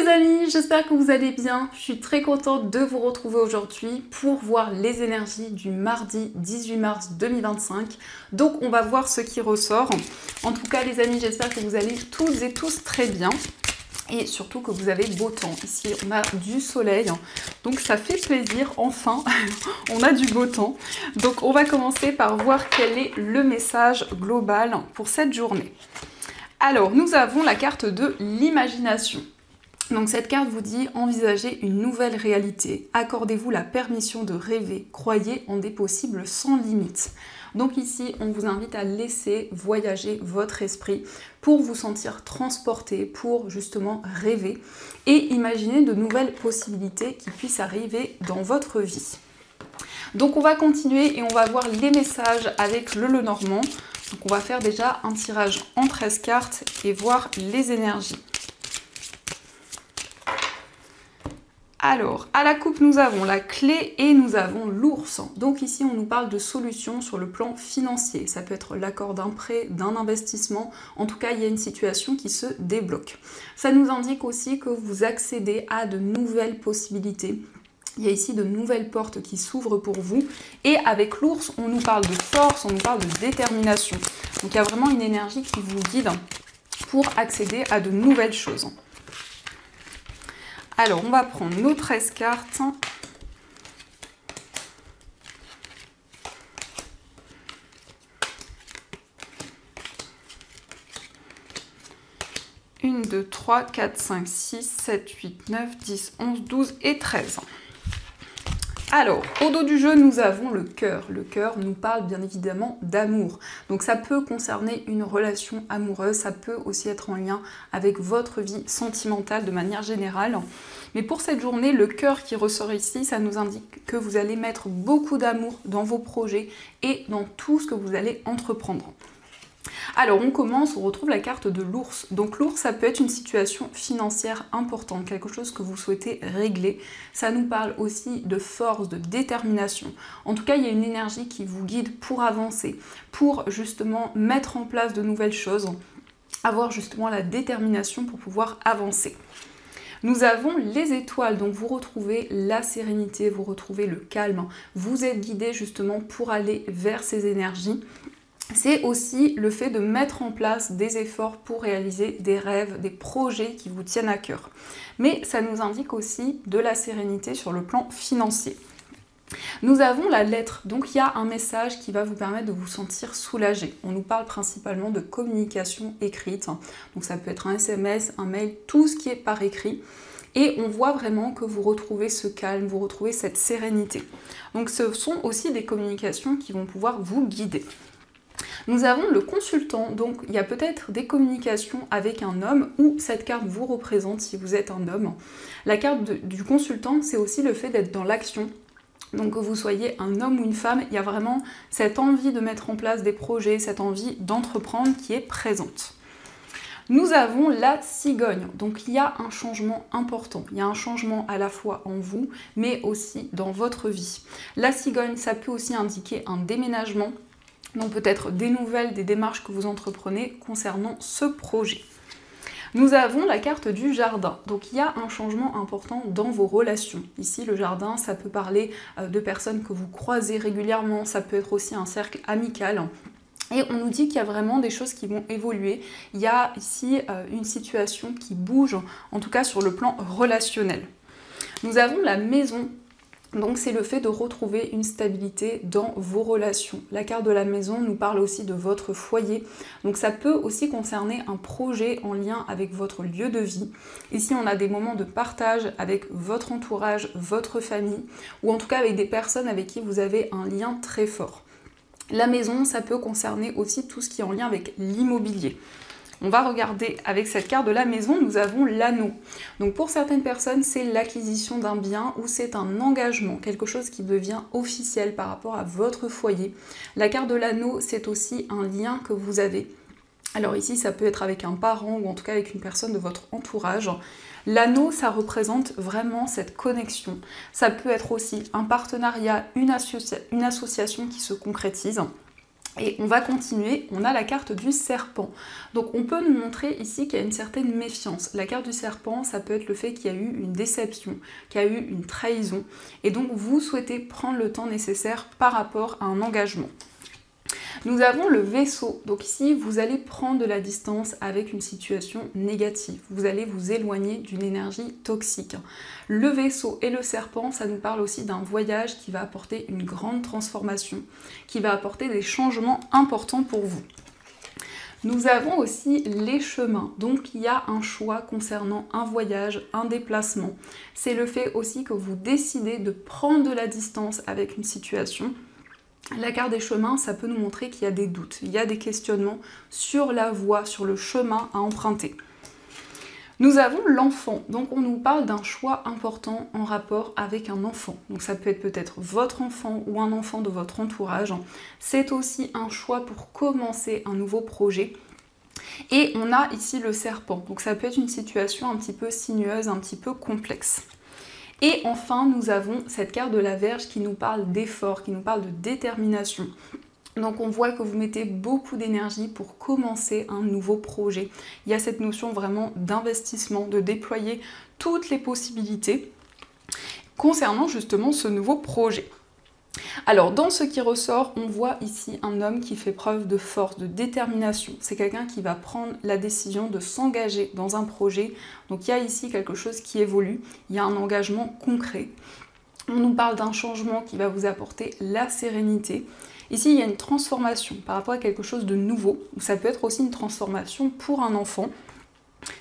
les amis, j'espère que vous allez bien. Je suis très contente de vous retrouver aujourd'hui pour voir les énergies du mardi 18 mars 2025. Donc on va voir ce qui ressort. En tout cas les amis, j'espère que vous allez toutes et tous très bien. Et surtout que vous avez beau temps. Ici, on a du soleil, donc ça fait plaisir, enfin, on a du beau temps. Donc on va commencer par voir quel est le message global pour cette journée. Alors, nous avons la carte de l'imagination. Donc cette carte vous dit envisagez une nouvelle réalité, accordez-vous la permission de rêver, croyez en des possibles sans limite. Donc ici, on vous invite à laisser voyager votre esprit pour vous sentir transporté, pour justement rêver et imaginer de nouvelles possibilités qui puissent arriver dans votre vie. Donc on va continuer et on va voir les messages avec le Lenormand. Donc on va faire déjà un tirage en 13 cartes et voir les énergies. Alors, à la coupe, nous avons la clé et nous avons l'ours. Donc ici, on nous parle de solutions sur le plan financier. Ça peut être l'accord d'un prêt, d'un investissement. En tout cas, il y a une situation qui se débloque. Ça nous indique aussi que vous accédez à de nouvelles possibilités. Il y a ici de nouvelles portes qui s'ouvrent pour vous. Et avec l'ours, on nous parle de force, on nous parle de détermination. Donc il y a vraiment une énergie qui vous guide pour accéder à de nouvelles choses. Alors, on va prendre nos 13 cartes. Une, 2, 3, 4, 5, 6, 7, 8, 9, 10, 11, 12 et 13. Alors, au dos du jeu, nous avons le cœur. Le cœur nous parle bien évidemment d'amour. Donc ça peut concerner une relation amoureuse, ça peut aussi être en lien avec votre vie sentimentale de manière générale. Mais pour cette journée, le cœur qui ressort ici, ça nous indique que vous allez mettre beaucoup d'amour dans vos projets et dans tout ce que vous allez entreprendre. Alors on commence, on retrouve la carte de l'ours. Donc l'ours, ça peut être une situation financière importante, quelque chose que vous souhaitez régler. Ça nous parle aussi de force, de détermination. En tout cas, il y a une énergie qui vous guide pour avancer, pour justement mettre en place de nouvelles choses, avoir justement la détermination pour pouvoir avancer. Nous avons les étoiles, donc vous retrouvez la sérénité, vous retrouvez le calme, vous êtes guidé justement pour aller vers ces énergies. C'est aussi le fait de mettre en place des efforts pour réaliser des rêves, des projets qui vous tiennent à cœur. Mais ça nous indique aussi de la sérénité sur le plan financier. Nous avons la lettre, donc il y a un message qui va vous permettre de vous sentir soulagé. On nous parle principalement de communication écrite, donc ça peut être un SMS, un mail, tout ce qui est par écrit. Et on voit vraiment que vous retrouvez ce calme, vous retrouvez cette sérénité. Donc ce sont aussi des communications qui vont pouvoir vous guider. Nous avons le consultant, donc il y a peut-être des communications avec un homme ou cette carte vous représente si vous êtes un homme. La carte du consultant, c'est aussi le fait d'être dans l'action. Donc que vous soyez un homme ou une femme, il y a vraiment cette envie de mettre en place des projets, cette envie d'entreprendre qui est présente. Nous avons la cigogne, donc il y a un changement important, il y a un changement à la fois en vous, mais aussi dans votre vie. La cigogne, ça peut aussi indiquer un déménagement, donc peut-être des nouvelles, des démarches que vous entreprenez concernant ce projet. Nous avons la carte du jardin, donc il y a un changement important dans vos relations. Ici, le jardin, ça peut parler de personnes que vous croisez régulièrement, ça peut être aussi un cercle amical. Et on nous dit qu'il y a vraiment des choses qui vont évoluer. Il y a ici une situation qui bouge, en tout cas sur le plan relationnel. Nous avons la maison. Donc c'est le fait de retrouver une stabilité dans vos relations. La carte de la maison nous parle aussi de votre foyer. Donc ça peut aussi concerner un projet en lien avec votre lieu de vie. Ici on a des moments de partage avec votre entourage, votre famille, ou en tout cas avec des personnes avec qui vous avez un lien très fort. La maison, ça peut concerner aussi tout ce qui est en lien avec l'immobilier. On va regarder avec cette carte de la maison, nous avons l'anneau. Donc pour certaines personnes, c'est l'acquisition d'un bien ou c'est un engagement, quelque chose qui devient officiel par rapport à votre foyer. La carte de l'anneau, c'est aussi un lien que vous avez. Alors ici, ça peut être avec un parent ou en tout cas avec une personne de votre entourage. L'anneau, ça représente vraiment cette connexion. Ça peut être aussi un partenariat, une association qui se concrétise. Et on va continuer, on a la carte du serpent. Donc on peut nous montrer ici qu'il y a une certaine méfiance. La carte du serpent, ça peut être le fait qu'il y a eu une déception, qu'il y a eu une trahison. Et donc vous souhaitez prendre le temps nécessaire par rapport à un engagement. Nous avons le vaisseau. Donc ici, vous allez prendre de la distance avec une situation négative. Vous allez vous éloigner d'une énergie toxique. Le vaisseau et le serpent, ça nous parle aussi d'un voyage qui va apporter une grande transformation, qui va apporter des changements importants pour vous. Nous avons aussi les chemins, donc il y a un choix concernant un voyage, un déplacement. C'est le fait aussi que vous décidez de prendre de la distance avec une situation. La carte des chemins, ça peut nous montrer qu'il y a des doutes, il y a des questionnements sur la voie, sur le chemin à emprunter. Nous avons l'enfant, donc on nous parle d'un choix important en rapport avec un enfant. Donc ça peut être peut-être votre enfant ou un enfant de votre entourage. C'est aussi un choix pour commencer un nouveau projet. Et on a ici le serpent, donc ça peut être une situation un petit peu sinueuse, un petit peu complexe. Et enfin, nous avons cette carte de la Vierge qui nous parle d'effort, qui nous parle de détermination. Donc on voit que vous mettez beaucoup d'énergie pour commencer un nouveau projet. Il y a cette notion vraiment d'investissement, de déployer toutes les possibilités concernant justement ce nouveau projet. Alors dans ce qui ressort, on voit ici un homme qui fait preuve de force, de détermination. C'est quelqu'un qui va prendre la décision de s'engager dans un projet. Donc il y a ici quelque chose qui évolue, il y a un engagement concret. On nous parle d'un changement qui va vous apporter la sérénité. Ici, il y a une transformation par rapport à quelque chose de nouveau. Ça peut être aussi une transformation pour un enfant.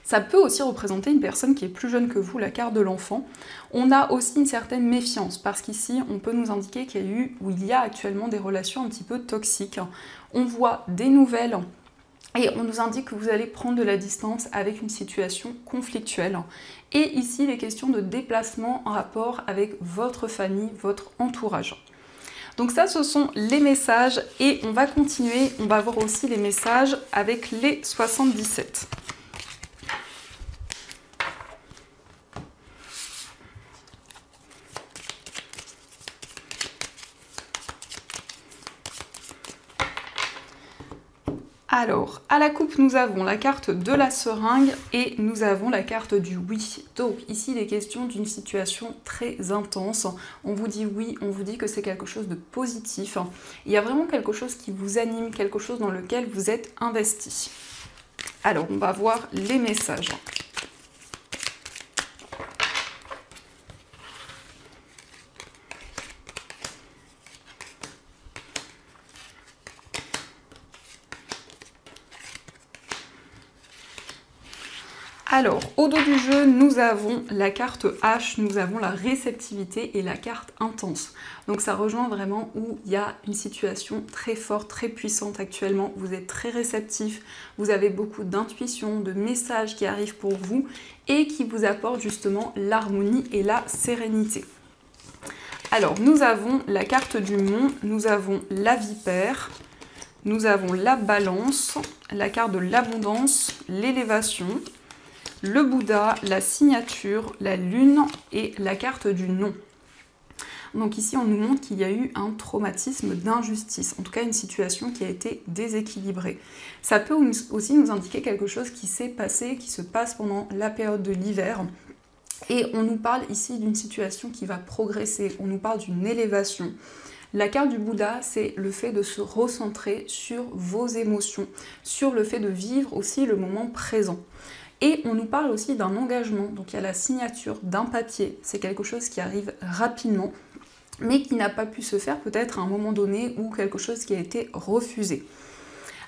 Ça peut aussi représenter une personne qui est plus jeune que vous, la carte de l'enfant. On a aussi une certaine méfiance, parce qu'ici, on peut nous indiquer qu'il y a eu, ou il y a actuellement des relations un petit peu toxiques. On voit des nouvelles, et on nous indique que vous allez prendre de la distance avec une situation conflictuelle. Et ici, les questions de déplacement en rapport avec votre famille, votre entourage. Donc ça, ce sont les messages, et on va continuer, on va voir aussi les messages avec les 77. Alors, à la coupe, nous avons la carte de la seringue et nous avons la carte du oui. Donc ici, il est question d'une situation très intense. On vous dit oui, on vous dit que c'est quelque chose de positif. Il y a vraiment quelque chose qui vous anime, quelque chose dans lequel vous êtes investi. Alors, on va voir les messages. Alors, au dos du jeu, nous avons la carte H, nous avons la réceptivité et la carte intense. Donc ça rejoint vraiment où il y a une situation très forte, très puissante actuellement. Vous êtes très réceptif, vous avez beaucoup d'intuition, de messages qui arrivent pour vous et qui vous apportent justement l'harmonie et la sérénité. Alors, nous avons la carte du Mont, nous avons la Vipère, nous avons la Balance, la carte de l'abondance, l'élévation, le Bouddha, la signature, la lune et la carte du non. Donc ici, on nous montre qu'il y a eu un traumatisme d'injustice, en tout cas une situation qui a été déséquilibrée. Ça peut aussi nous indiquer quelque chose qui s'est passé, qui se passe pendant la période de l'hiver. Et on nous parle ici d'une situation qui va progresser, on nous parle d'une élévation. La carte du Bouddha, c'est le fait de se recentrer sur vos émotions, sur le fait de vivre aussi le moment présent. Et on nous parle aussi d'un engagement, donc il y a la signature d'un papier, c'est quelque chose qui arrive rapidement, mais qui n'a pas pu se faire peut-être à un moment donné ou quelque chose qui a été refusé.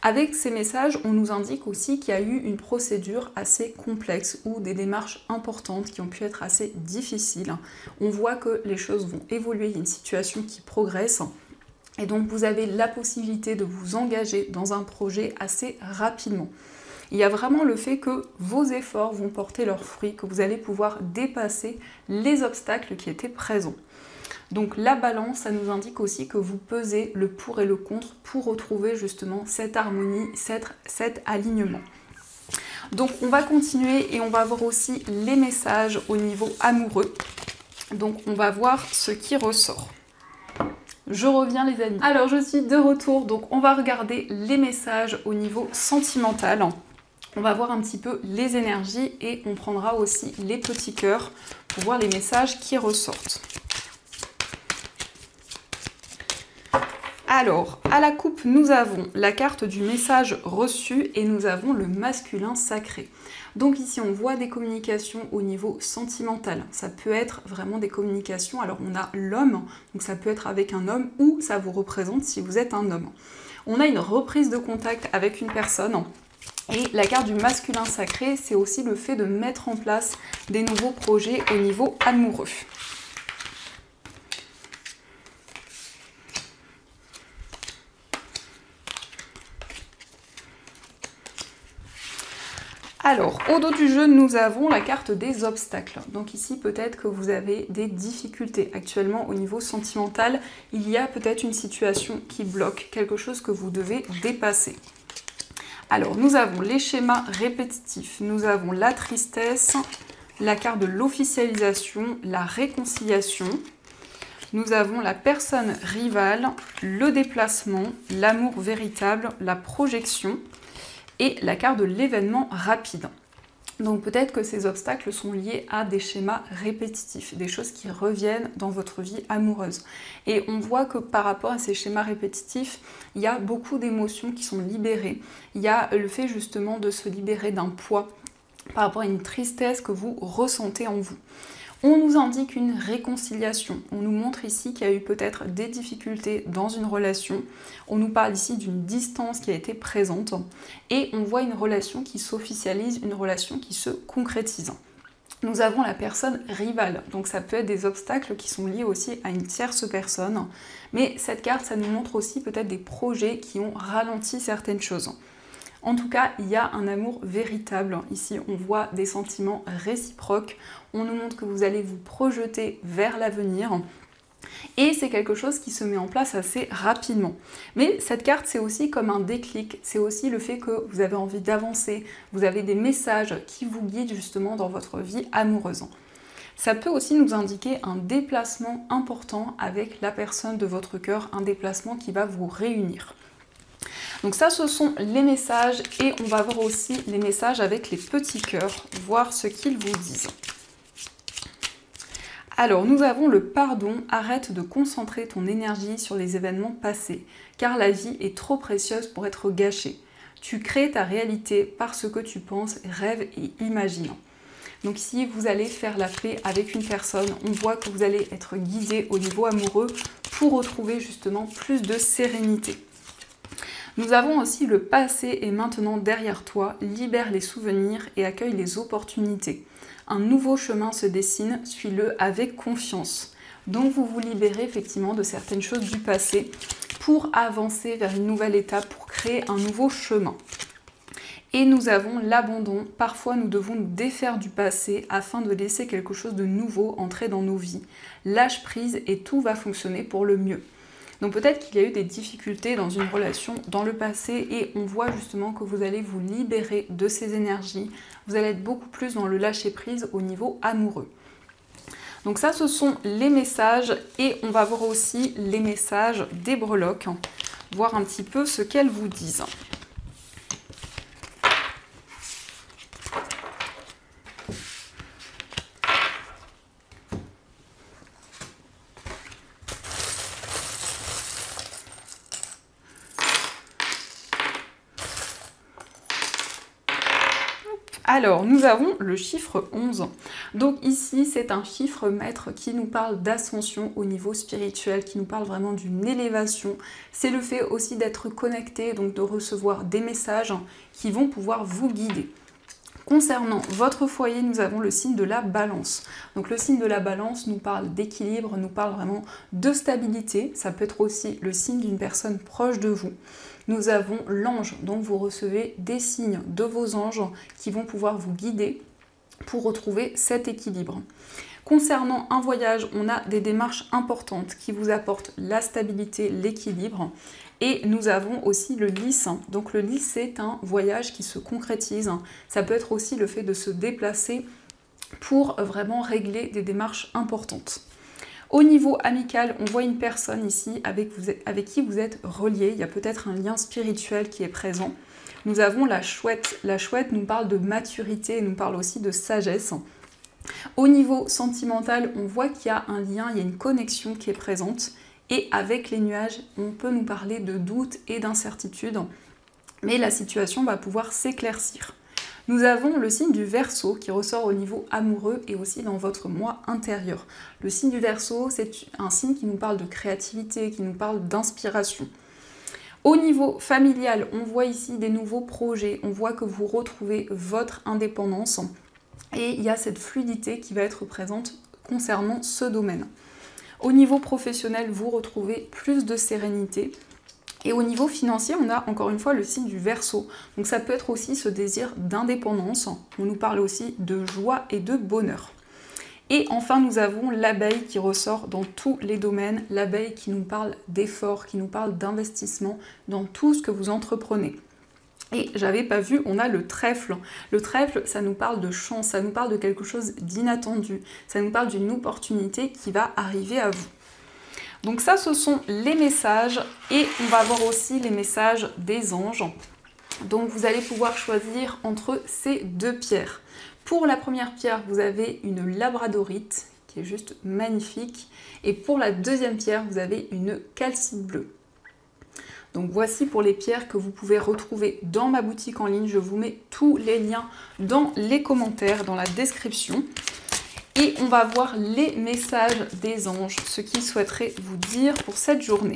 Avec ces messages, on nous indique aussi qu'il y a eu une procédure assez complexe ou des démarches importantes qui ont pu être assez difficiles. On voit que les choses vont évoluer, il y a une situation qui progresse. Et donc vous avez la possibilité de vous engager dans un projet assez rapidement. Il y a vraiment le fait que vos efforts vont porter leurs fruits, que vous allez pouvoir dépasser les obstacles qui étaient présents. Donc la balance, ça nous indique aussi que vous pesez le pour et le contre pour retrouver justement cette harmonie, cet alignement. Donc on va continuer et on va voir aussi les messages au niveau amoureux. Donc on va voir ce qui ressort. Je reviens les amis. Alors je suis de retour, donc on va regarder les messages au niveau sentimental. On va voir un petit peu les énergies et on prendra aussi les petits cœurs pour voir les messages qui ressortent. Alors, à la coupe, nous avons la carte du message reçu et nous avons le masculin sacré. Donc ici, on voit des communications au niveau sentimental. Ça peut être vraiment des communications. Alors, on a l'homme, donc ça peut être avec un homme ou ça vous représente si vous êtes un homme. On a une reprise de contact avec une personne. Et la carte du masculin sacré, c'est aussi le fait de mettre en place des nouveaux projets au niveau amoureux. Alors, au dos du jeu, nous avons la carte des obstacles. Donc ici, peut-être que vous avez des difficultés. Actuellement, au niveau sentimental, il y a peut-être une situation qui bloque, quelque chose que vous devez dépasser. Alors, nous avons les schémas répétitifs, nous avons la tristesse, la carte de l'officialisation, la réconciliation. Nous avons la personne rivale, le déplacement, l'amour véritable, la projection et la carte de l'événement rapide. Donc peut-être que ces obstacles sont liés à des schémas répétitifs, des choses qui reviennent dans votre vie amoureuse. Et on voit que par rapport à ces schémas répétitifs, il y a beaucoup d'émotions qui sont libérées. Il y a le fait justement de se libérer d'un poids par rapport à une tristesse que vous ressentez en vous. On nous indique une réconciliation. On nous montre ici qu'il y a eu peut-être des difficultés dans une relation. On nous parle ici d'une distance qui a été présente. Et on voit une relation qui s'officialise, une relation qui se concrétise. Nous avons la personne rivale. Donc ça peut être des obstacles qui sont liés aussi à une tierce personne. Mais cette carte, ça nous montre aussi peut-être des projets qui ont ralenti certaines choses. En tout cas, il y a un amour véritable. Ici, on voit des sentiments réciproques. On nous montre que vous allez vous projeter vers l'avenir. Et c'est quelque chose qui se met en place assez rapidement. Mais cette carte, c'est aussi comme un déclic. C'est aussi le fait que vous avez envie d'avancer. Vous avez des messages qui vous guident justement dans votre vie amoureuse. Ça peut aussi nous indiquer un déplacement important avec la personne de votre cœur, un déplacement qui va vous réunir. Donc ça, ce sont les messages et on va voir aussi les messages avec les petits cœurs, voir ce qu'ils vous disent. Alors, nous avons le pardon. Arrête de concentrer ton énergie sur les événements passés, car la vie est trop précieuse pour être gâchée. Tu crées ta réalité par ce que tu penses, rêves et imagines. Donc ici, vous allez faire la paix avec une personne. On voit que vous allez être guidé au niveau amoureux pour retrouver justement plus de sérénité. Nous avons aussi le passé est maintenant derrière toi, libère les souvenirs et accueille les opportunités. Un nouveau chemin se dessine, suis-le avec confiance. Donc vous vous libérez effectivement de certaines choses du passé pour avancer vers une nouvelle étape, pour créer un nouveau chemin. Et nous avons l'abandon. Parfois, nous devons nous défaire du passé afin de laisser quelque chose de nouveau entrer dans nos vies. Lâche prise et tout va fonctionner pour le mieux. Donc peut-être qu'il y a eu des difficultés dans une relation dans le passé et on voit justement que vous allez vous libérer de ces énergies. Vous allez être beaucoup plus dans le lâcher-prise au niveau amoureux. Donc ça, ce sont les messages et on va voir aussi les messages des breloques, voir un petit peu ce qu'elles vous disent. Alors, nous avons le chiffre 11. Donc ici, c'est un chiffre maître qui nous parle d'ascension au niveau spirituel, qui nous parle vraiment d'une élévation. C'est le fait aussi d'être connecté, donc de recevoir des messages qui vont pouvoir vous guider. Concernant votre foyer, nous avons le signe de la balance. Donc le signe de la balance nous parle d'équilibre, nous parle vraiment de stabilité. Ça peut être aussi le signe d'une personne proche de vous. Nous avons l'ange, donc vous recevez des signes de vos anges qui vont pouvoir vous guider pour retrouver cet équilibre. Concernant un voyage, on a des démarches importantes qui vous apportent la stabilité, l'équilibre. Et nous avons aussi le lys. Donc le lys, c'est un voyage qui se concrétise. Ça peut être aussi le fait de se déplacer pour vraiment régler des démarches importantes. Au niveau amical, on voit une personne ici avec qui vous êtes relié. Il y a peut-être un lien spirituel qui est présent. Nous avons la chouette. La chouette nous parle de maturité, nous parle aussi de sagesse. Au niveau sentimental, on voit qu'il y a un lien, il y a une connexion qui est présente. Et avec les nuages, on peut nous parler de doute et d'incertitude. Mais la situation va pouvoir s'éclaircir. Nous avons le signe du Verseau qui ressort au niveau amoureux et aussi dans votre moi intérieur. Le signe du Verseau, c'est un signe qui nous parle de créativité, qui nous parle d'inspiration. Au niveau familial, on voit ici des nouveaux projets, on voit que vous retrouvez votre indépendance et il y a cette fluidité qui va être présente concernant ce domaine. Au niveau professionnel, vous retrouvez plus de sérénité. Et au niveau financier, on a encore une fois le signe du Verseau. Donc ça peut être aussi ce désir d'indépendance. On nous parle aussi de joie et de bonheur. Et enfin, nous avons l'abeille qui ressort dans tous les domaines. L'abeille qui nous parle d'effort, qui nous parle d'investissement dans tout ce que vous entreprenez. Et j'avais pas vu, on a le trèfle. Le trèfle, ça nous parle de chance, ça nous parle de quelque chose d'inattendu. Ça nous parle d'une opportunité qui va arriver à vous. Donc ça, ce sont les messages et on va voir aussi les messages des anges. Donc vous allez pouvoir choisir entre ces deux pierres. Pour la première pierre, vous avez une labradorite qui est juste magnifique. Et pour la deuxième pierre, vous avez une calcite bleue. Donc voici pour les pierres que vous pouvez retrouver dans ma boutique en ligne. Je vous mets tous les liens dans les commentaires, dans la description. Et on va voir les messages des anges, ce qu'ils souhaiteraient vous dire pour cette journée.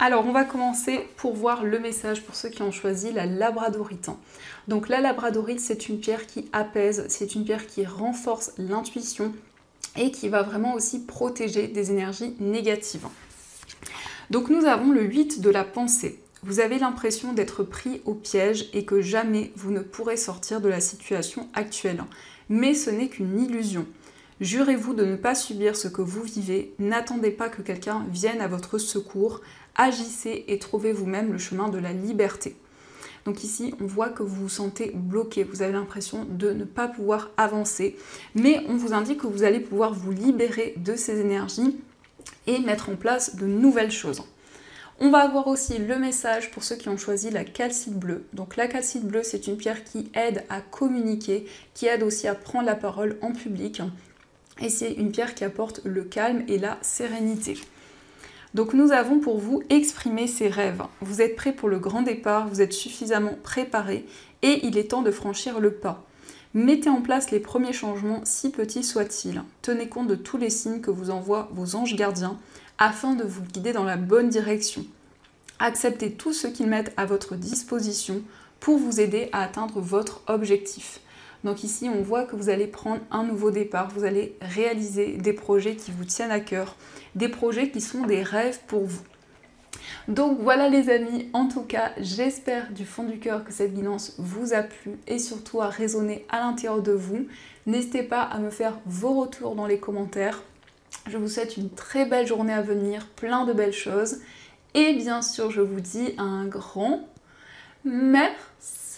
Alors, on va commencer pour voir le message pour ceux qui ont choisi la labradorite. Donc la labradorite, c'est une pierre qui apaise, c'est une pierre qui renforce l'intuition et qui va vraiment aussi protéger des énergies négatives. Donc nous avons le 8 de la pensée. Vous avez l'impression d'être pris au piège et que jamais vous ne pourrez sortir de la situation actuelle. Mais ce n'est qu'une illusion. Jurez-vous de ne pas subir ce que vous vivez, n'attendez pas que quelqu'un vienne à votre secours, agissez et trouvez vous-même le chemin de la liberté. Donc ici, on voit que vous vous sentez bloqué, vous avez l'impression de ne pas pouvoir avancer, mais on vous indique que vous allez pouvoir vous libérer de ces énergies et mettre en place de nouvelles choses. On va avoir aussi le message pour ceux qui ont choisi la calcite bleue. Donc la calcite bleue, c'est une pierre qui aide à communiquer, qui aide aussi à prendre la parole en public. Et c'est une pierre qui apporte le calme et la sérénité. Donc nous avons pour vous exprimer ses rêves. Vous êtes prêt pour le grand départ, vous êtes suffisamment préparé et il est temps de franchir le pas. Mettez en place les premiers changements, si petits soient-ils. Tenez compte de tous les signes que vous envoient vos anges gardiens afin de vous guider dans la bonne direction. Acceptez tout ce qu'ils mettent à votre disposition pour vous aider à atteindre votre objectif. Donc ici, on voit que vous allez prendre un nouveau départ, vous allez réaliser des projets qui vous tiennent à cœur, des projets qui sont des rêves pour vous. Donc voilà les amis, en tout cas, j'espère du fond du cœur que cette guidance vous a plu et surtout a résonné à l'intérieur de vous. N'hésitez pas à me faire vos retours dans les commentaires. Je vous souhaite une très belle journée à venir, plein de belles choses. Et bien sûr, je vous dis un grand merci.